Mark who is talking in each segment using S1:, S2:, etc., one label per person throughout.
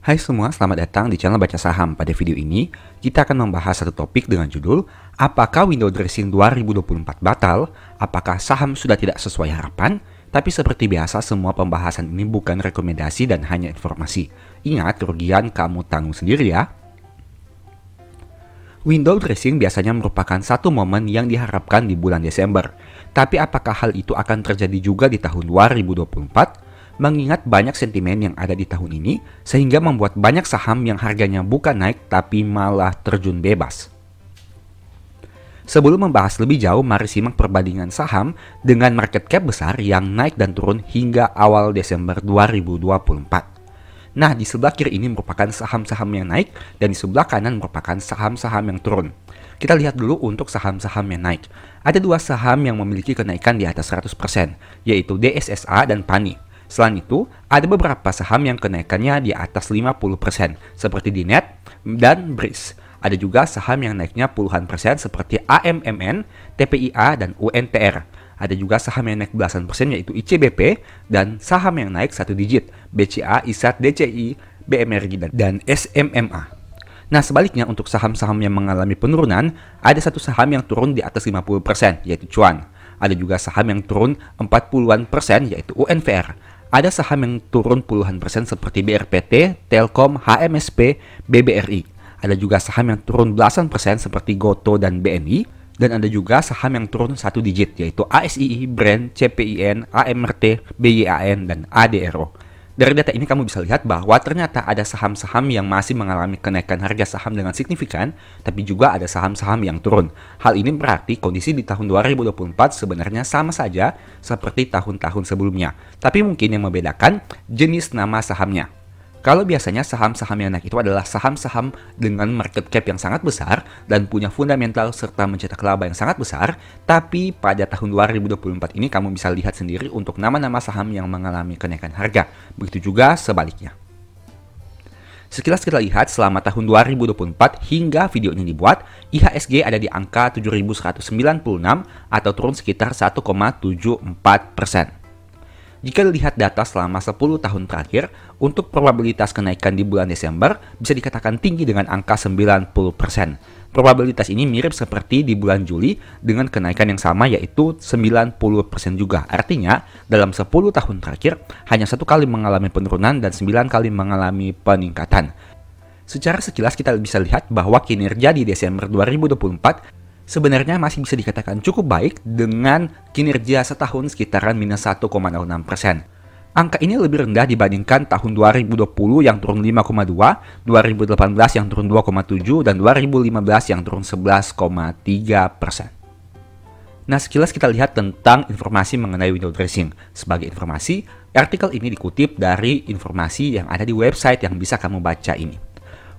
S1: Hai semua, selamat datang di channel Baca Saham. Pada video ini, kita akan membahas satu topik dengan judul apakah window dressing 2024 batal? Apakah saham sudah tidak sesuai harapan? Tapi seperti biasa, semua pembahasan ini bukan rekomendasi dan hanya informasi. Ingat, kerugian kamu tanggung sendiri ya. Window dressing biasanya merupakan satu momen yang diharapkan di bulan Desember. Tapi apakah hal itu akan terjadi juga di tahun 2024? Mengingat banyak sentimen yang ada di tahun ini, sehingga membuat banyak saham yang harganya bukan naik tapi malah terjun bebas. Sebelum membahas lebih jauh, mari simak perbandingan saham dengan market cap besar yang naik dan turun hingga awal Desember 2024. Nah, di sebelah kiri ini merupakan saham-saham yang naik dan di sebelah kanan merupakan saham-saham yang turun. Kita lihat dulu untuk saham-saham yang naik. Ada dua saham yang memiliki kenaikan di atas 100%, yaitu DSSA dan PANI. Selain itu, ada beberapa saham yang kenaikannya di atas 50%, seperti Dinet dan BRIS. Ada juga saham yang naiknya puluhan persen seperti AMMN, TPIA, dan UNTR. Ada juga saham yang naik belasan persen yaitu ICBP, dan saham yang naik satu digit, BCA, ISAT, DCI, BMRG, dan SMMA. Nah, sebaliknya untuk saham-saham yang mengalami penurunan, ada satu saham yang turun di atas 50%, yaitu Cuan. Ada juga saham yang turun 40-an%, yaitu UNVR. Ada saham yang turun puluhan persen seperti BRPT, Telkom, HMSP, BBRI. Ada juga saham yang turun belasan persen seperti Goto dan BNI. Dan ada juga saham yang turun satu digit yaitu ASII, Brand, CPIN, AMRT, BYAN, dan ADRO. Dari data ini kamu bisa lihat bahwa ternyata ada saham-saham yang masih mengalami kenaikan harga saham dengan signifikan, tapi juga ada saham-saham yang turun. Hal ini berarti kondisi di tahun 2024 sebenarnya sama saja seperti tahun-tahun sebelumnya. Tapi mungkin yang membedakan jenis nama sahamnya. Kalau biasanya saham-saham yang naik itu adalah saham-saham dengan market cap yang sangat besar dan punya fundamental serta mencetak laba yang sangat besar, tapi pada tahun 2024 ini kamu bisa lihat sendiri untuk nama-nama saham yang mengalami kenaikan harga. Begitu juga sebaliknya. Sekilas kita lihat selama tahun 2024 hingga video ini dibuat, IHSG ada di angka 7.196 atau turun sekitar 1,74%. Jika dilihat data selama 10 tahun terakhir, untuk probabilitas kenaikan di bulan Desember bisa dikatakan tinggi dengan angka 90%. Probabilitas ini mirip seperti di bulan Juli dengan kenaikan yang sama yaitu 90% juga. Artinya, dalam 10 tahun terakhir, hanya satu kali mengalami penurunan dan 9 kali mengalami peningkatan. Secara sekilas kita bisa lihat bahwa kinerja di Desember 2024 sebenarnya masih bisa dikatakan cukup baik dengan kinerja setahun sekitaran minus 1,06%. Angka ini lebih rendah dibandingkan tahun 2020 yang turun 5,2, 2018 yang turun 2,7, dan 2015 yang turun 11,3%. Nah, sekilas kita lihat tentang informasi mengenai window dressing. Sebagai informasi, artikel ini dikutip dari informasi yang ada di website yang bisa kamu baca ini.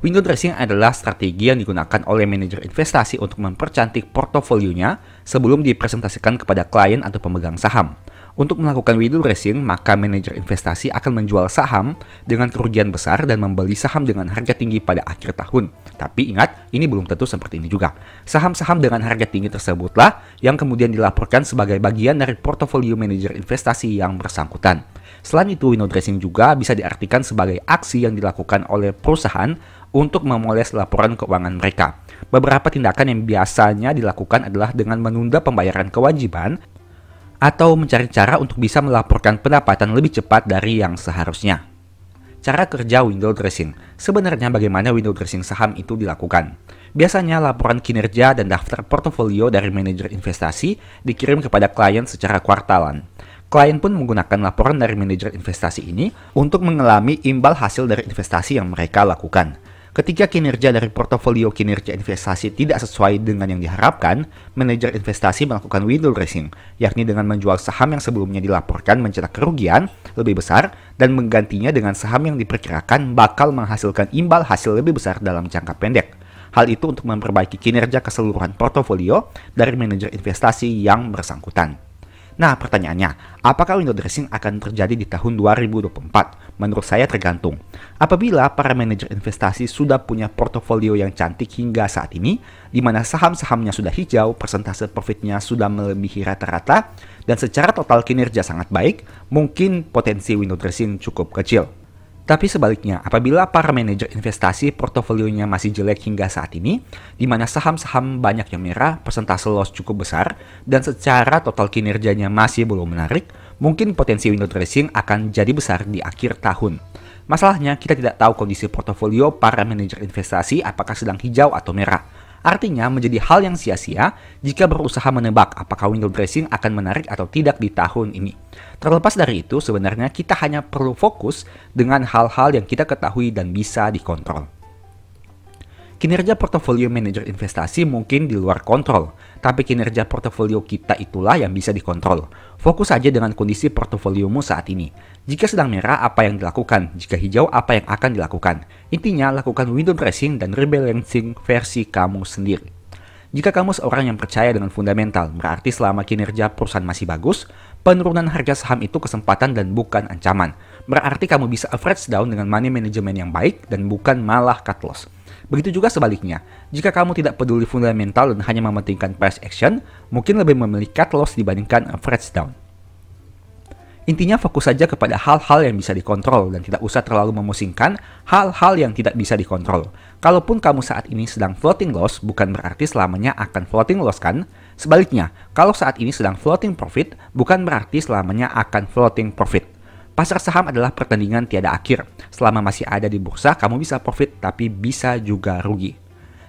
S1: Window dressing adalah strategi yang digunakan oleh manajer investasi untuk mempercantik portofolionya sebelum dipresentasikan kepada klien atau pemegang saham. Untuk melakukan window dressing, maka manajer investasi akan menjual saham dengan kerugian besar dan membeli saham dengan harga tinggi pada akhir tahun. Tapi ingat, ini belum tentu seperti ini juga. Saham-saham dengan harga tinggi tersebutlah yang kemudian dilaporkan sebagai bagian dari portofolio manajer investasi yang bersangkutan. Selain itu, window dressing juga bisa diartikan sebagai aksi yang dilakukan oleh perusahaan untuk memoles laporan keuangan mereka. Beberapa tindakan yang biasanya dilakukan adalah dengan menunda pembayaran kewajiban atau mencari cara untuk bisa melaporkan pendapatan lebih cepat dari yang seharusnya. Cara kerja window dressing. Sebenarnya bagaimana window dressing saham itu dilakukan? Biasanya laporan kinerja dan daftar portofolio dari manajer investasi dikirim kepada klien secara kuartalan. Klien pun menggunakan laporan dari manajer investasi ini untuk mengalami imbal hasil dari investasi yang mereka lakukan. Ketika kinerja dari portofolio kinerja investasi tidak sesuai dengan yang diharapkan, manajer investasi melakukan window dressing, yakni dengan menjual saham yang sebelumnya dilaporkan mencetak kerugian lebih besar dan menggantinya dengan saham yang diperkirakan bakal menghasilkan imbal hasil lebih besar dalam jangka pendek. Hal itu untuk memperbaiki kinerja keseluruhan portofolio dari manajer investasi yang bersangkutan. Nah, pertanyaannya, apakah window dressing akan terjadi di tahun 2024? Menurut saya tergantung. Apabila para manajer investasi sudah punya portofolio yang cantik hingga saat ini, di mana saham-sahamnya sudah hijau, persentase profitnya sudah melebihi rata-rata, dan secara total kinerja sangat baik, mungkin potensi window dressing cukup kecil. Tapi sebaliknya, apabila para manajer investasi portofolionya masih jelek hingga saat ini, di mana saham-saham banyak yang merah, persentase loss cukup besar, dan secara total kinerjanya masih belum menarik, mungkin potensi window dressing akan jadi besar di akhir tahun. Masalahnya, kita tidak tahu kondisi portofolio para manajer investasi apakah sedang hijau atau merah. Artinya menjadi hal yang sia-sia jika berusaha menebak apakah window dressing akan menarik atau tidak di tahun ini. Terlepas dari itu, sebenarnya kita hanya perlu fokus dengan hal-hal yang kita ketahui dan bisa dikontrol. Kinerja portofolio manajer investasi mungkin di luar kontrol, tapi kinerja portofolio kita itulah yang bisa dikontrol. Fokus saja dengan kondisi portofoliomu saat ini. Jika sedang merah, apa yang dilakukan? Jika hijau, apa yang akan dilakukan? Intinya, lakukan window dressing dan rebalancing versi kamu sendiri. Jika kamu seorang yang percaya dengan fundamental, berarti selama kinerja perusahaan masih bagus, penurunan harga saham itu kesempatan dan bukan ancaman. Berarti kamu bisa average down dengan money management yang baik dan bukan malah cut loss. Begitu juga sebaliknya, jika kamu tidak peduli fundamental dan hanya mementingkan price action, mungkin lebih memilih cut loss dibandingkan average down. Intinya fokus saja kepada hal-hal yang bisa dikontrol dan tidak usah terlalu memusingkan hal-hal yang tidak bisa dikontrol. Kalaupun kamu saat ini sedang floating loss, bukan berarti selamanya akan floating loss kan? Sebaliknya, kalau saat ini sedang floating profit, bukan berarti selamanya akan floating profit. Pasar saham adalah pertandingan tiada akhir. Selama masih ada di bursa, kamu bisa profit tapi bisa juga rugi.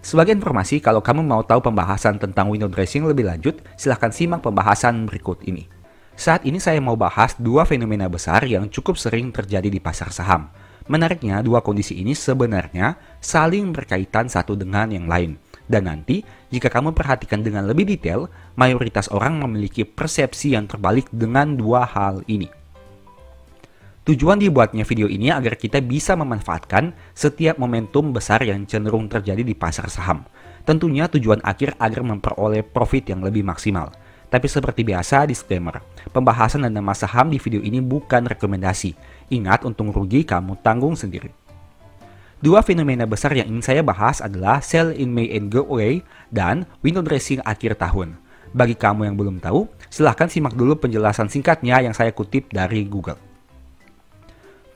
S1: Sebagai informasi, kalau kamu mau tahu pembahasan tentang window dressing lebih lanjut, silahkan simak pembahasan berikut ini. Saat ini saya mau bahas dua fenomena besar yang cukup sering terjadi di pasar saham. Menariknya, dua kondisi ini sebenarnya saling berkaitan satu dengan yang lain. Dan nanti, jika kamu perhatikan dengan lebih detail, mayoritas orang memiliki persepsi yang terbalik dengan dua hal ini. Tujuan dibuatnya video ini agar kita bisa memanfaatkan setiap momentum besar yang cenderung terjadi di pasar saham. Tentunya tujuan akhir agar memperoleh profit yang lebih maksimal. Tapi seperti biasa, disclaimer, pembahasan dan nama saham di video ini bukan rekomendasi. Ingat, untung rugi kamu tanggung sendiri. Dua fenomena besar yang ingin saya bahas adalah sell in May and go away dan window dressing akhir tahun. Bagi kamu yang belum tahu, silahkan simak dulu penjelasan singkatnya yang saya kutip dari Google.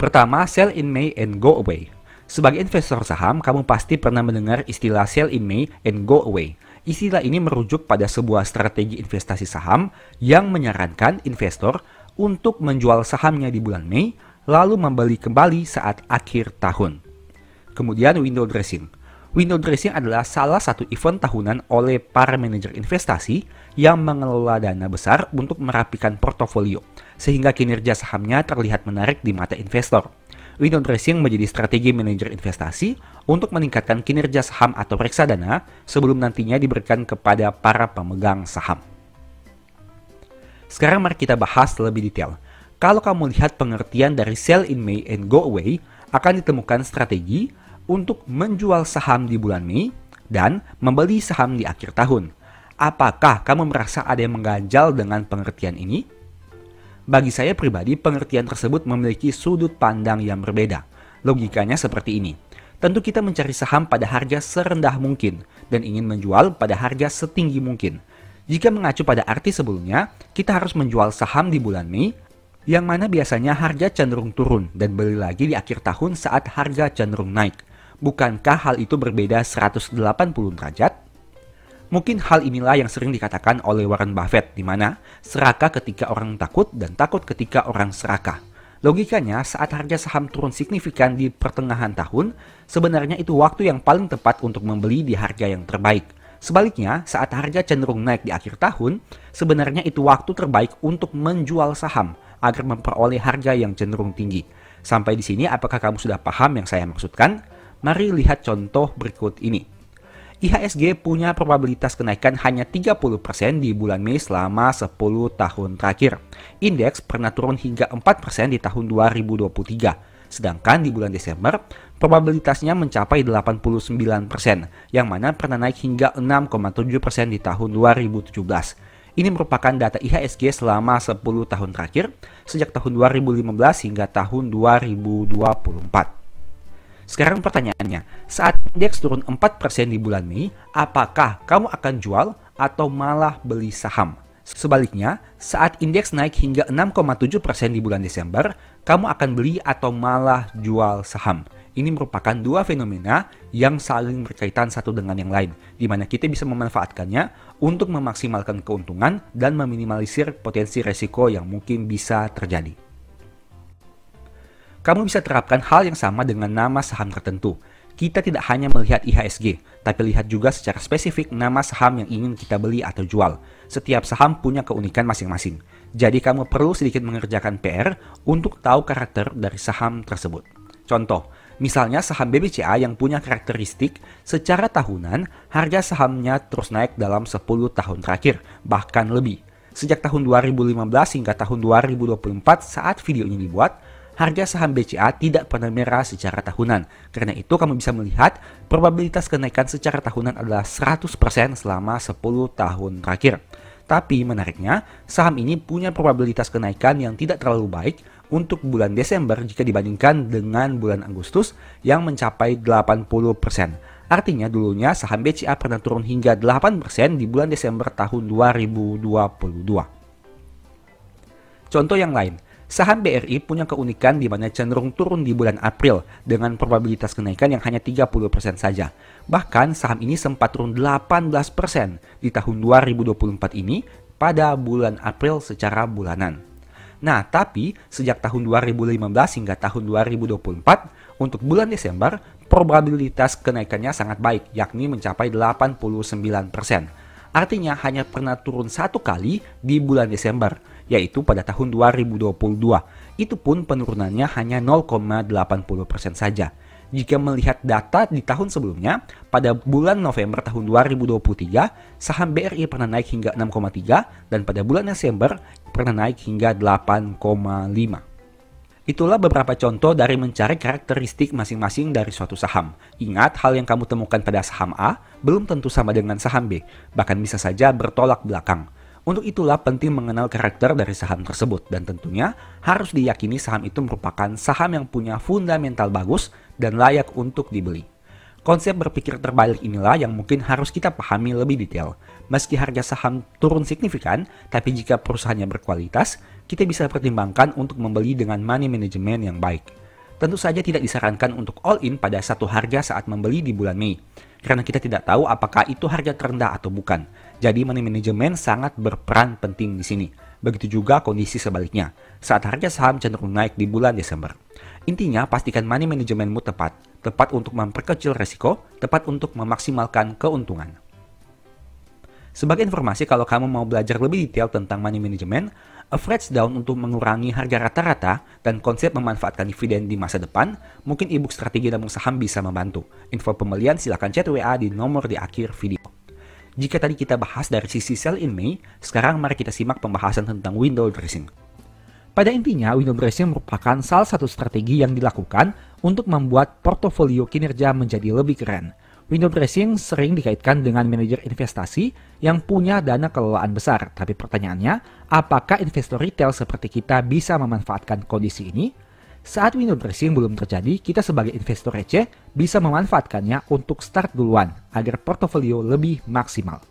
S1: Pertama, sell in May and go away. Sebagai investor saham, kamu pasti pernah mendengar istilah sell in May and go away. Istilah ini merujuk pada sebuah strategi investasi saham yang menyarankan investor untuk menjual sahamnya di bulan Mei, lalu membeli kembali saat akhir tahun. Kemudian window dressing. Window dressing adalah salah satu event tahunan oleh para manajer investasi yang mengelola dana besar untuk merapikan portofolio, sehingga kinerja sahamnya terlihat menarik di mata investor. Window dressing menjadi strategi manajer investasi untuk meningkatkan kinerja saham atau reksadana sebelum nantinya diberikan kepada para pemegang saham. Sekarang mari kita bahas lebih detail. Kalau kamu lihat pengertian dari sell in May and go away, akan ditemukan strategi untuk menjual saham di bulan Mei dan membeli saham di akhir tahun. Apakah kamu merasa ada yang mengganjal dengan pengertian ini? Bagi saya pribadi, pengertian tersebut memiliki sudut pandang yang berbeda. Logikanya seperti ini. Tentu kita mencari saham pada harga serendah mungkin dan ingin menjual pada harga setinggi mungkin. Jika mengacu pada arti sebelumnya, kita harus menjual saham di bulan Mei, yang mana biasanya harga cenderung turun dan beli lagi di akhir tahun saat harga cenderung naik. Bukankah hal itu berbeda 180 derajat? Mungkin hal inilah yang sering dikatakan oleh Warren Buffett, di mana serakah ketika orang takut dan takut ketika orang serakah. Logikanya, saat harga saham turun signifikan di pertengahan tahun, sebenarnya itu waktu yang paling tepat untuk membeli di harga yang terbaik. Sebaliknya, saat harga cenderung naik di akhir tahun, sebenarnya itu waktu terbaik untuk menjual saham agar memperoleh harga yang cenderung tinggi. Sampai di sini, apakah kamu sudah paham yang saya maksudkan? Mari lihat contoh berikut ini. IHSG punya probabilitas kenaikan hanya 30% di bulan Mei selama 10 tahun terakhir. Indeks pernah turun hingga 4% di tahun 2023. Sedangkan di bulan Desember, probabilitasnya mencapai 89%, yang mana pernah naik hingga 6,7% di tahun 2017. Ini merupakan data IHSG selama 10 tahun terakhir, sejak tahun 2015 hingga tahun 2024. Sekarang pertanyaannya, saat indeks turun 4% di bulan Mei, apakah kamu akan jual atau malah beli saham? Sebaliknya, saat indeks naik hingga 6,7% di bulan Desember, kamu akan beli atau malah jual saham. Ini merupakan dua fenomena yang saling berkaitan satu dengan yang lain, di mana kita bisa memanfaatkannya untuk memaksimalkan keuntungan dan meminimalisir potensi resiko yang mungkin bisa terjadi. Kamu bisa terapkan hal yang sama dengan nama saham tertentu. Kita tidak hanya melihat IHSG, tapi lihat juga secara spesifik nama saham yang ingin kita beli atau jual. Setiap saham punya keunikan masing-masing. Jadi kamu perlu sedikit mengerjakan PR untuk tahu karakter dari saham tersebut. Contoh, misalnya saham BBCA yang punya karakteristik secara tahunan harga sahamnya terus naik dalam 10 tahun terakhir, bahkan lebih. Sejak tahun 2015 hingga tahun 2024 saat video ini dibuat, harga saham BCA tidak pernah merah secara tahunan. Karena itu kamu bisa melihat probabilitas kenaikan secara tahunan adalah 100% selama 10 tahun terakhir. Tapi menariknya, saham ini punya probabilitas kenaikan yang tidak terlalu baik untuk bulan Desember jika dibandingkan dengan bulan Agustus yang mencapai 80%. Artinya dulunya saham BCA pernah turun hingga 8% di bulan Desember tahun 2022. Contoh yang lain, saham BRI punya keunikan di mana cenderung turun di bulan April dengan probabilitas kenaikan yang hanya 30% saja. Bahkan saham ini sempat turun 18% di tahun 2024 ini pada bulan April secara bulanan. Nah, tapi sejak tahun 2015 hingga tahun 2024, untuk bulan Desember, probabilitas kenaikannya sangat baik, yakni mencapai 89%. Artinya hanya pernah turun satu kali di bulan Desember, yaitu pada tahun 2022. Itu pun penurunannya hanya 0,80% saja. Jika melihat data di tahun sebelumnya, pada bulan November tahun 2023, saham BRI pernah naik hingga 6,3 dan pada bulan Desember pernah naik hingga 8,5. Itulah beberapa contoh dari mencari karakteristik masing-masing dari suatu saham. Ingat, hal yang kamu temukan pada saham A belum tentu sama dengan saham B, bahkan bisa saja bertolak belakang. Untuk itulah penting mengenal karakter dari saham tersebut dan tentunya harus diyakini saham itu merupakan saham yang punya fundamental bagus dan layak untuk dibeli. Konsep berpikir terbalik inilah yang mungkin harus kita pahami lebih detail. Meski harga saham turun signifikan, tapi jika perusahaannya berkualitas, kita bisa pertimbangkan untuk membeli dengan money management yang baik. Tentu saja tidak disarankan untuk all in pada satu harga saat membeli di bulan Mei, karena kita tidak tahu apakah itu harga terendah atau bukan. Jadi money management sangat berperan penting di sini. Begitu juga kondisi sebaliknya, saat harga saham cenderung naik di bulan Desember. Intinya, pastikan money managementmu tepat untuk memperkecil resiko, tepat untuk memaksimalkan keuntungan. Sebagai informasi, kalau kamu mau belajar lebih detail tentang money management, average down untuk mengurangi harga rata-rata, dan konsep memanfaatkan dividen di masa depan, mungkin ebook strategi nabung saham bisa membantu. Info pembelian silakan chat WA di nomor di akhir video. Jika tadi kita bahas dari sisi sell in May, sekarang mari kita simak pembahasan tentang window dressing. Pada intinya, window dressing merupakan salah satu strategi yang dilakukan untuk membuat portofolio kinerja menjadi lebih keren. Window dressing sering dikaitkan dengan manajer investasi yang punya dana kelolaan besar. Tapi pertanyaannya, apakah investor retail seperti kita bisa memanfaatkan kondisi ini? Saat window dressing belum terjadi, kita sebagai investor receh bisa memanfaatkannya untuk start duluan agar portofolio lebih maksimal.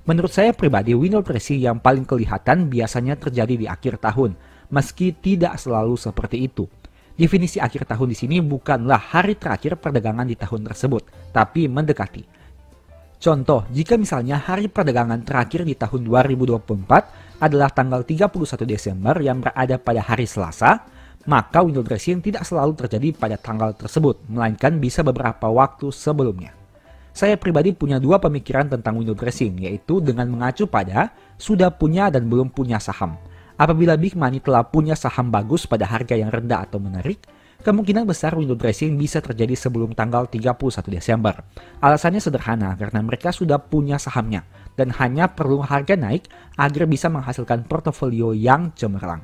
S1: Menurut saya pribadi, window dressing yang paling kelihatan biasanya terjadi di akhir tahun, meski tidak selalu seperti itu. Definisi akhir tahun di sini bukanlah hari terakhir perdagangan di tahun tersebut, tapi mendekati. Contoh, jika misalnya hari perdagangan terakhir di tahun 2024 adalah tanggal 31 Desember yang berada pada hari Selasa, maka window dressing tidak selalu terjadi pada tanggal tersebut, melainkan bisa beberapa waktu sebelumnya. Saya pribadi punya dua pemikiran tentang window dressing, yaitu dengan mengacu pada sudah punya dan belum punya saham. Apabila big money telah punya saham bagus pada harga yang rendah atau menarik, kemungkinan besar window dressing bisa terjadi sebelum tanggal 31 Desember. Alasannya sederhana, karena mereka sudah punya sahamnya dan hanya perlu harga naik agar bisa menghasilkan portofolio yang cemerlang.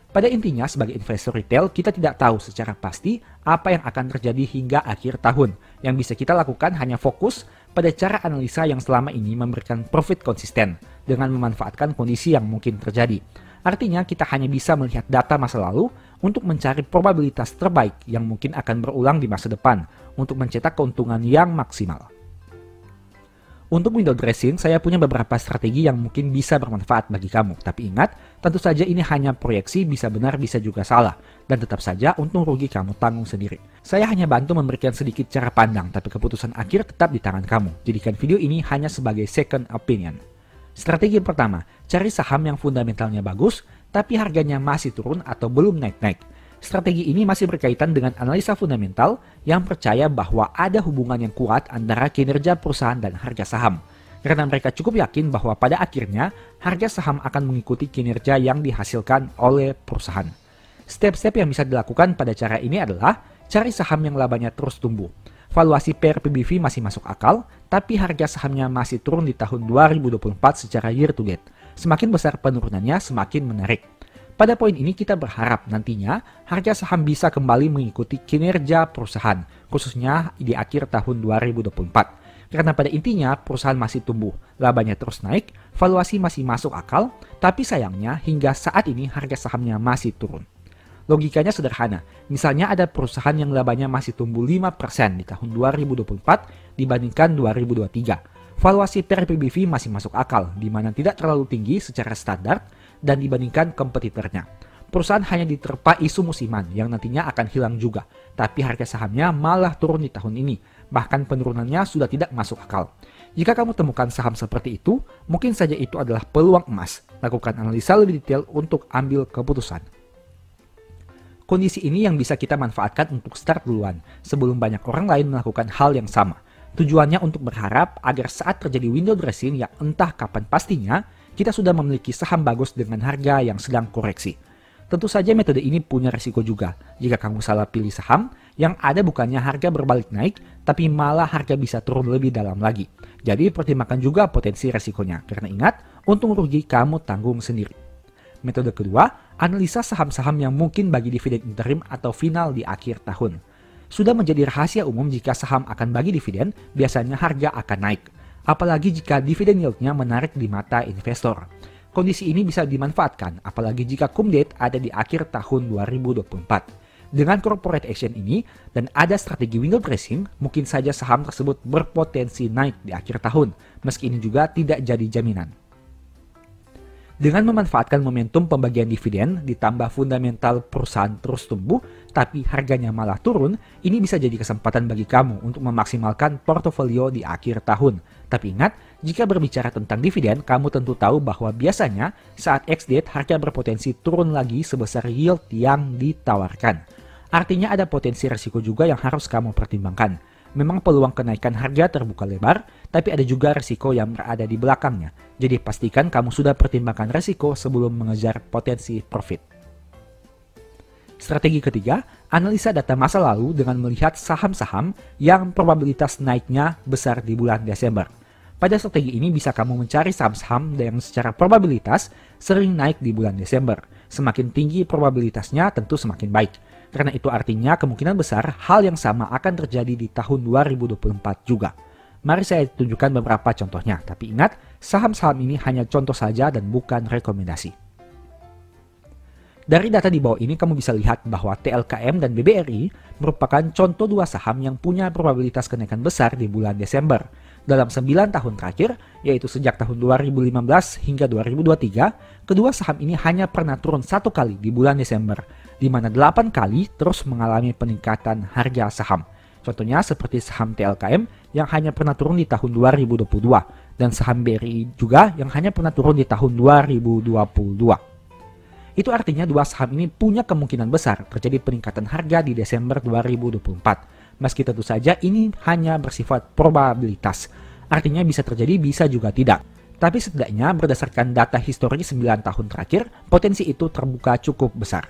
S1: Pada intinya, sebagai investor retail, kita tidak tahu secara pasti apa yang akan terjadi hingga akhir tahun. Yang bisa kita lakukan hanya fokus pada cara analisa yang selama ini memberikan profit konsisten dengan memanfaatkan kondisi yang mungkin terjadi. Artinya, kita hanya bisa melihat data masa lalu untuk mencari probabilitas terbaik yang mungkin akan berulang di masa depan untuk mencetak keuntungan yang maksimal. Untuk window dressing, saya punya beberapa strategi yang mungkin bisa bermanfaat bagi kamu. Tapi ingat, tentu saja ini hanya proyeksi, bisa benar, bisa juga salah. Dan tetap saja, untung rugi kamu tanggung sendiri. Saya hanya bantu memberikan sedikit cara pandang, tapi keputusan akhir tetap di tangan kamu. Jadikan video ini hanya sebagai second opinion. Strategi pertama, cari saham yang fundamentalnya bagus, tapi harganya masih turun atau belum naik-naik. Strategi ini masih berkaitan dengan analisa fundamental yang percaya bahwa ada hubungan yang kuat antara kinerja perusahaan dan harga saham. Karena mereka cukup yakin bahwa pada akhirnya harga saham akan mengikuti kinerja yang dihasilkan oleh perusahaan. Step-step yang bisa dilakukan pada cara ini adalah cari saham yang labanya terus tumbuh. Valuasi per PBV masih masuk akal, tapi harga sahamnya masih turun di tahun 2024 secara year to date. Semakin besar penurunannya, semakin menarik. Pada poin ini kita berharap nantinya harga saham bisa kembali mengikuti kinerja perusahaan, khususnya di akhir tahun 2024. Karena pada intinya perusahaan masih tumbuh, labanya terus naik, valuasi masih masuk akal, tapi sayangnya hingga saat ini harga sahamnya masih turun. Logikanya sederhana, misalnya ada perusahaan yang labanya masih tumbuh 5% di tahun 2024 dibandingkan 2023. Valuasi per PBV masih masuk akal, di mana tidak terlalu tinggi secara standar dan dibandingkan kompetitornya. Perusahaan hanya diterpa isu musiman yang nantinya akan hilang juga, tapi harga sahamnya malah turun di tahun ini, bahkan penurunannya sudah tidak masuk akal. Jika kamu temukan saham seperti itu, mungkin saja itu adalah peluang emas. Lakukan analisa lebih detail untuk ambil keputusan. Kondisi ini yang bisa kita manfaatkan untuk start duluan, sebelum banyak orang lain melakukan hal yang sama. Tujuannya untuk berharap agar saat terjadi window dressing yang entah kapan pastinya, kita sudah memiliki saham bagus dengan harga yang sedang koreksi. Tentu saja metode ini punya resiko juga. Jika kamu salah pilih saham, yang ada bukannya harga berbalik naik, tapi malah harga bisa turun lebih dalam lagi. Jadi pertimbangkan juga potensi resikonya, karena ingat, untung rugi kamu tanggung sendiri. Metode kedua, analisa saham-saham yang mungkin bagi dividen interim atau final di akhir tahun. Sudah menjadi rahasia umum jika saham akan bagi dividen, biasanya harga akan naik. Apalagi jika dividen yieldnya menarik di mata investor. Kondisi ini bisa dimanfaatkan, apalagi jika cum date ada di akhir tahun 2024. Dengan corporate action ini, dan ada strategi window dressing, mungkin saja saham tersebut berpotensi naik di akhir tahun, meski ini juga tidak jadi jaminan. Dengan memanfaatkan momentum pembagian dividen ditambah fundamental perusahaan terus tumbuh, tapi harganya malah turun, ini bisa jadi kesempatan bagi kamu untuk memaksimalkan portofolio di akhir tahun. Tapi ingat, jika berbicara tentang dividen, kamu tentu tahu bahwa biasanya saat ex-date harga berpotensi turun lagi sebesar yield yang ditawarkan. Artinya ada potensi risiko juga yang harus kamu pertimbangkan. Memang peluang kenaikan harga terbuka lebar, tapi ada juga risiko yang berada di belakangnya. Jadi pastikan kamu sudah pertimbangkan risiko sebelum mengejar potensi profit. Strategi ketiga, analisa data masa lalu dengan melihat saham-saham yang probabilitas naiknya besar di bulan Desember. Pada strategi ini bisa kamu mencari saham-saham yang secara probabilitas sering naik di bulan Desember. Semakin tinggi probabilitasnya tentu semakin baik. Karena itu artinya kemungkinan besar hal yang sama akan terjadi di tahun 2024 juga. Mari saya tunjukkan beberapa contohnya, tapi ingat, saham-saham ini hanya contoh saja dan bukan rekomendasi. Dari data di bawah ini kamu bisa lihat bahwa TLKM dan BBRI merupakan contoh dua saham yang punya probabilitas kenaikan besar di bulan Desember. Dalam 9 tahun terakhir, yaitu sejak tahun 2015 hingga 2023, kedua saham ini hanya pernah turun satu kali di bulan Desember, di mana 8 kali terus mengalami peningkatan harga saham. Contohnya seperti saham TLKM yang hanya pernah turun di tahun 2022, dan saham BRI juga yang hanya pernah turun di tahun 2022. Itu artinya dua saham ini punya kemungkinan besar terjadi peningkatan harga di Desember 2024. Meski tentu saja ini hanya bersifat probabilitas. Artinya bisa terjadi, bisa juga tidak. Tapi setidaknya berdasarkan data histori 9 tahun terakhir, potensi itu terbuka cukup besar.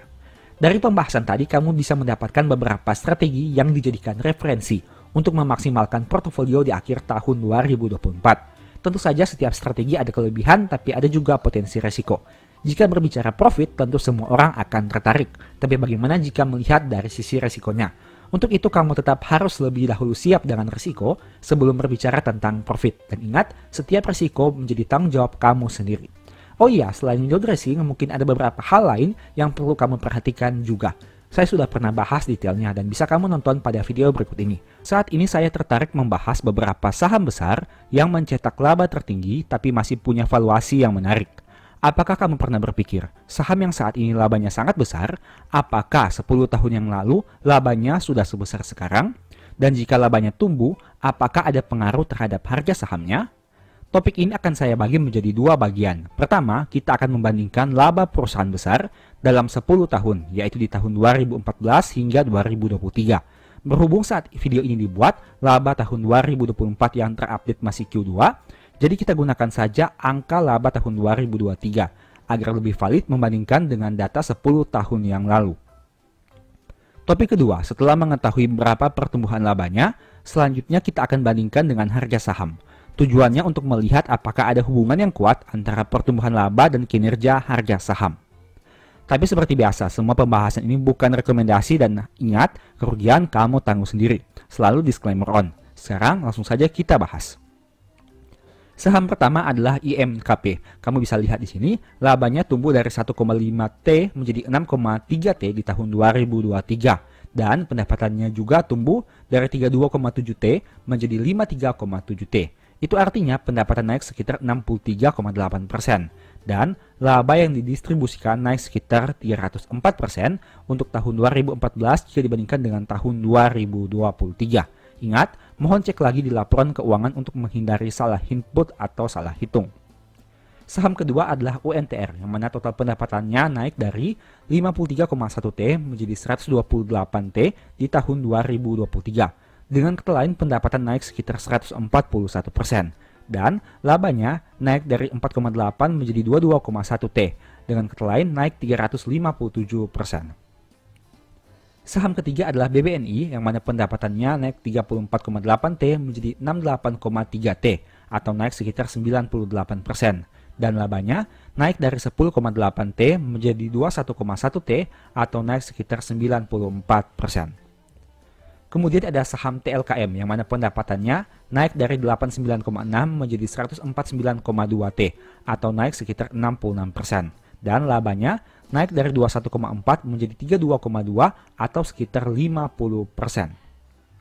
S1: Dari pembahasan tadi, kamu bisa mendapatkan beberapa strategi yang dijadikan referensi untuk memaksimalkan portofolio di akhir tahun 2024. Tentu saja setiap strategi ada kelebihan, tapi ada juga potensi resiko. Jika berbicara profit, tentu semua orang akan tertarik. Tapi bagaimana jika melihat dari sisi resikonya? Untuk itu kamu tetap harus lebih dahulu siap dengan risiko sebelum berbicara tentang profit. Dan ingat, setiap risiko menjadi tanggung jawab kamu sendiri. Oh iya, selain window dressing, mungkin ada beberapa hal lain yang perlu kamu perhatikan juga. Saya sudah pernah bahas detailnya dan bisa kamu nonton pada video berikut ini. Saat ini saya tertarik membahas beberapa saham besar yang mencetak laba tertinggi tapi masih punya valuasi yang menarik. Apakah kamu pernah berpikir, saham yang saat ini labanya sangat besar, apakah 10 tahun yang lalu labanya sudah sebesar sekarang? Dan jika labanya tumbuh, apakah ada pengaruh terhadap harga sahamnya? Topik ini akan saya bagi menjadi dua bagian. Pertama, kita akan membandingkan laba perusahaan besar dalam 10 tahun, yaitu di tahun 2014 hingga 2023. Berhubung saat video ini dibuat, laba tahun 2024 yang terupdate masih Q2, jadi kita gunakan saja angka laba tahun 2023, agar lebih valid membandingkan dengan data 10 tahun yang lalu. Topik kedua, setelah mengetahui berapa pertumbuhan labanya, selanjutnya kita akan bandingkan dengan harga saham. Tujuannya untuk melihat apakah ada hubungan yang kuat antara pertumbuhan laba dan kinerja harga saham. Tapi seperti biasa, semua pembahasan ini bukan rekomendasi dan ingat, kerugian kamu tanggung sendiri. Selalu disclaimer on. Sekarang langsung saja kita bahas. Saham pertama adalah IMKP. Kamu bisa lihat di sini, labanya tumbuh dari 1,5T menjadi 6,3T di tahun 2023. Dan pendapatannya juga tumbuh dari 32,7T menjadi 53,7T. Itu artinya pendapatan naik sekitar 63,8%. Dan laba yang didistribusikan naik sekitar 304% untuk tahun 2014 jika dibandingkan dengan tahun 2023. Ingat, mohon cek lagi di laporan keuangan untuk menghindari salah input atau salah hitung. Saham kedua adalah UNTR, yang mana total pendapatannya naik dari 53,1T menjadi 128T di tahun 2023. Dengan kata lain, pendapatan naik sekitar 141%. Dan labanya naik dari 4,8 menjadi 22,1T. Dengan kata lain, naik 357%. Saham ketiga adalah BBNI, yang mana pendapatannya naik 34,8T menjadi 68,3T, atau naik sekitar 98%. Dan labanya naik dari 10,8T menjadi 21,1T, atau naik sekitar 94%. Kemudian ada saham TLKM yang mana pendapatannya naik dari 89,6 menjadi 149,2T atau naik sekitar 66%. Dan labanya naik dari 21,4 menjadi 32,2 atau sekitar 50%.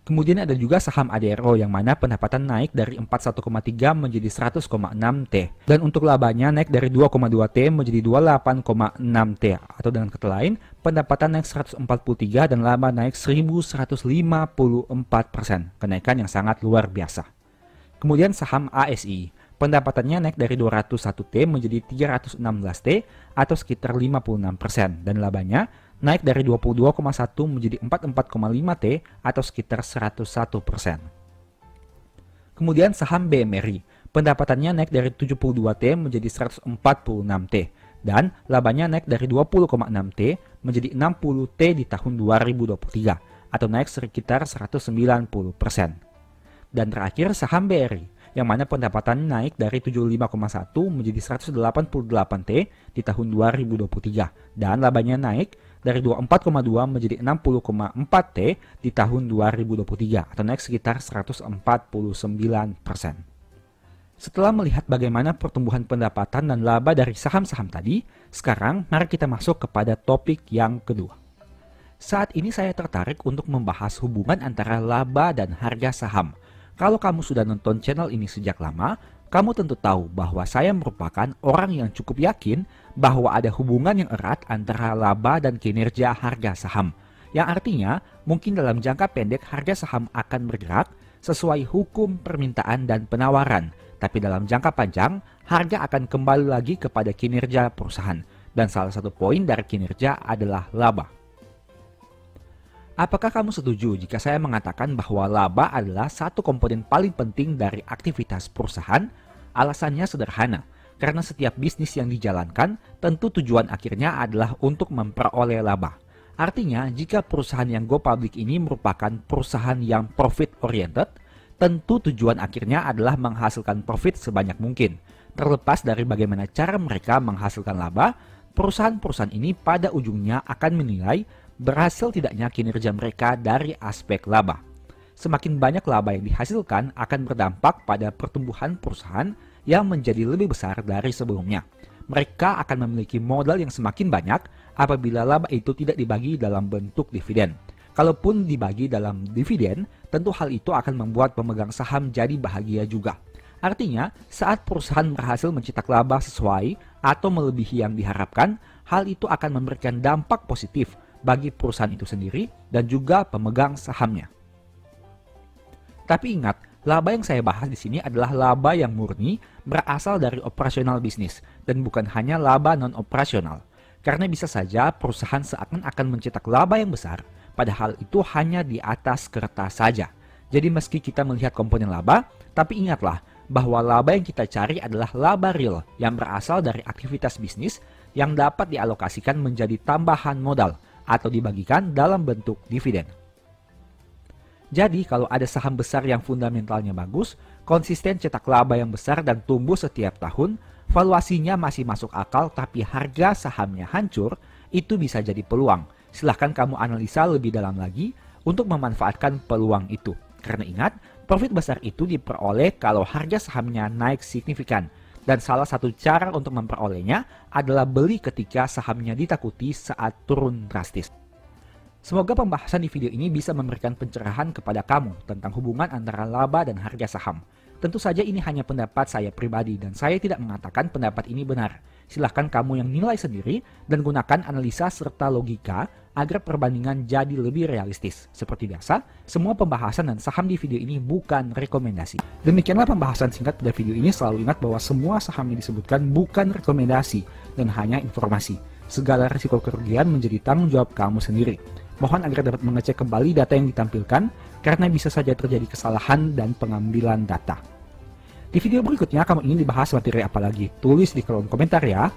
S1: Kemudian ada juga saham ADRO yang mana pendapatan naik dari 41,3 menjadi 100,6T. Dan untuk labanya naik dari 2,2T menjadi 28,6T. Atau dengan kata lain, pendapatan naik 143 dan laba naik 1154%. Kenaikan yang sangat luar biasa. Kemudian saham ASI. Pendapatannya naik dari 201T menjadi 316T atau sekitar 56%. Dan labanya naik dari 22,1 menjadi 44,5T atau sekitar 101%. Kemudian saham BMRI, pendapatannya naik dari 72T menjadi 146T dan labanya naik dari 20,6T menjadi 60T di tahun 2023 atau naik sekitar 190%. Dan terakhir saham BRI, yang mana pendapatan naik dari 75,1 menjadi 188T di tahun 2023 dan labanya naik dari 24,2 menjadi 60,4T di tahun 2023 atau naik sekitar 149%. Setelah melihat bagaimana pertumbuhan pendapatan dan laba dari saham-saham tadi, sekarang mari kita masuk kepada topik yang kedua. Saat ini saya tertarik untuk membahas hubungan antara laba dan harga saham. Kalau kamu sudah nonton channel ini sejak lama, kamu tentu tahu bahwa saya merupakan orang yang cukup yakin bahwa ada hubungan yang erat antara laba dan kinerja harga saham. Yang artinya, mungkin dalam jangka pendek harga saham akan bergerak sesuai hukum permintaan dan penawaran. Tapi dalam jangka panjang, harga akan kembali lagi kepada kinerja perusahaan. Dan salah satu poin dari kinerja adalah laba. Apakah kamu setuju jika saya mengatakan bahwa laba adalah satu komponen paling penting dari aktivitas perusahaan? Alasannya sederhana, karena setiap bisnis yang dijalankan tentu tujuan akhirnya adalah untuk memperoleh laba. Artinya, jika perusahaan yang go public ini merupakan perusahaan yang profit oriented, tentu tujuan akhirnya adalah menghasilkan profit sebanyak mungkin. Terlepas dari bagaimana cara mereka menghasilkan laba, perusahaan-perusahaan ini pada ujungnya akan menilai berhasil tidaknya kinerja mereka dari aspek laba. Semakin banyak laba yang dihasilkan akan berdampak pada pertumbuhan perusahaan yang menjadi lebih besar dari sebelumnya. Mereka akan memiliki modal yang semakin banyak apabila laba itu tidak dibagi dalam bentuk dividen. Kalaupun dibagi dalam dividen, tentu hal itu akan membuat pemegang saham jadi bahagia juga. Artinya, saat perusahaan berhasil mencetak laba sesuai atau melebihi yang diharapkan, hal itu akan memberikan dampak positif bagi perusahaan itu sendiri dan juga pemegang sahamnya. Tapi ingat, laba yang saya bahas di sini adalah laba yang murni berasal dari operasional bisnis dan bukan hanya laba non-operasional. Karena bisa saja perusahaan seakan-akan mencetak laba yang besar, padahal itu hanya di atas kertas saja. Jadi meski kita melihat komponen laba, tapi ingatlah bahwa laba yang kita cari adalah laba real yang berasal dari aktivitas bisnis yang dapat dialokasikan menjadi tambahan modal atau dibagikan dalam bentuk dividen. Jadi kalau ada saham besar yang fundamentalnya bagus, konsisten cetak laba yang besar dan tumbuh setiap tahun, valuasinya masih masuk akal tapi harga sahamnya hancur, itu bisa jadi peluang. Silahkan kamu analisa lebih dalam lagi untuk memanfaatkan peluang itu. Karena ingat, profit besar itu diperoleh kalau harga sahamnya naik signifikan. Dan salah satu cara untuk memperolehnya adalah beli ketika sahamnya ditakuti saat turun drastis. Semoga pembahasan di video ini bisa memberikan pencerahan kepada kamu tentang hubungan antara laba dan harga saham. Tentu saja ini hanya pendapat saya pribadi dan saya tidak mengatakan pendapat ini benar. Silahkan kamu yang nilai sendiri dan gunakan analisa serta logika agar perbandingan jadi lebih realistis. Seperti biasa, semua pembahasan dan saham di video ini bukan rekomendasi. Demikianlah pembahasan singkat pada video ini. Selalu ingat bahwa semua saham yang disebutkan bukan rekomendasi dan hanya informasi. Segala risiko kerugian menjadi tanggung jawab kamu sendiri. Mohon agar dapat mengecek kembali data yang ditampilkan karena bisa saja terjadi kesalahan dan pengambilan data. Di video berikutnya kamu ingin dibahas materi apa lagi? Tulis di kolom komentar ya.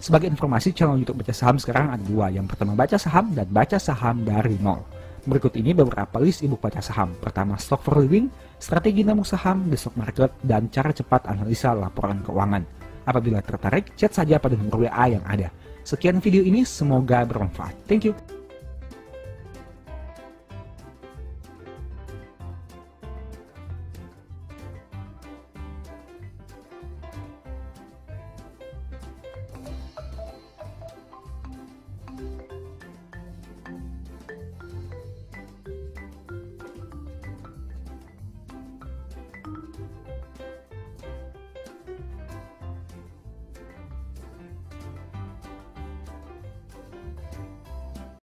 S1: Sebagai informasi, channel YouTube Baca Saham sekarang ada dua. Yang pertama Baca Saham dan Baca Saham dari nol. Berikut ini beberapa list ebook baca saham. Pertama, Stock for Living, Strategi Nabung Saham, The Stock Market, dan Cara Cepat Analisa Laporan Keuangan. Apabila tertarik, chat saja pada nomor WA yang ada. Sekian video ini, semoga bermanfaat. Thank you.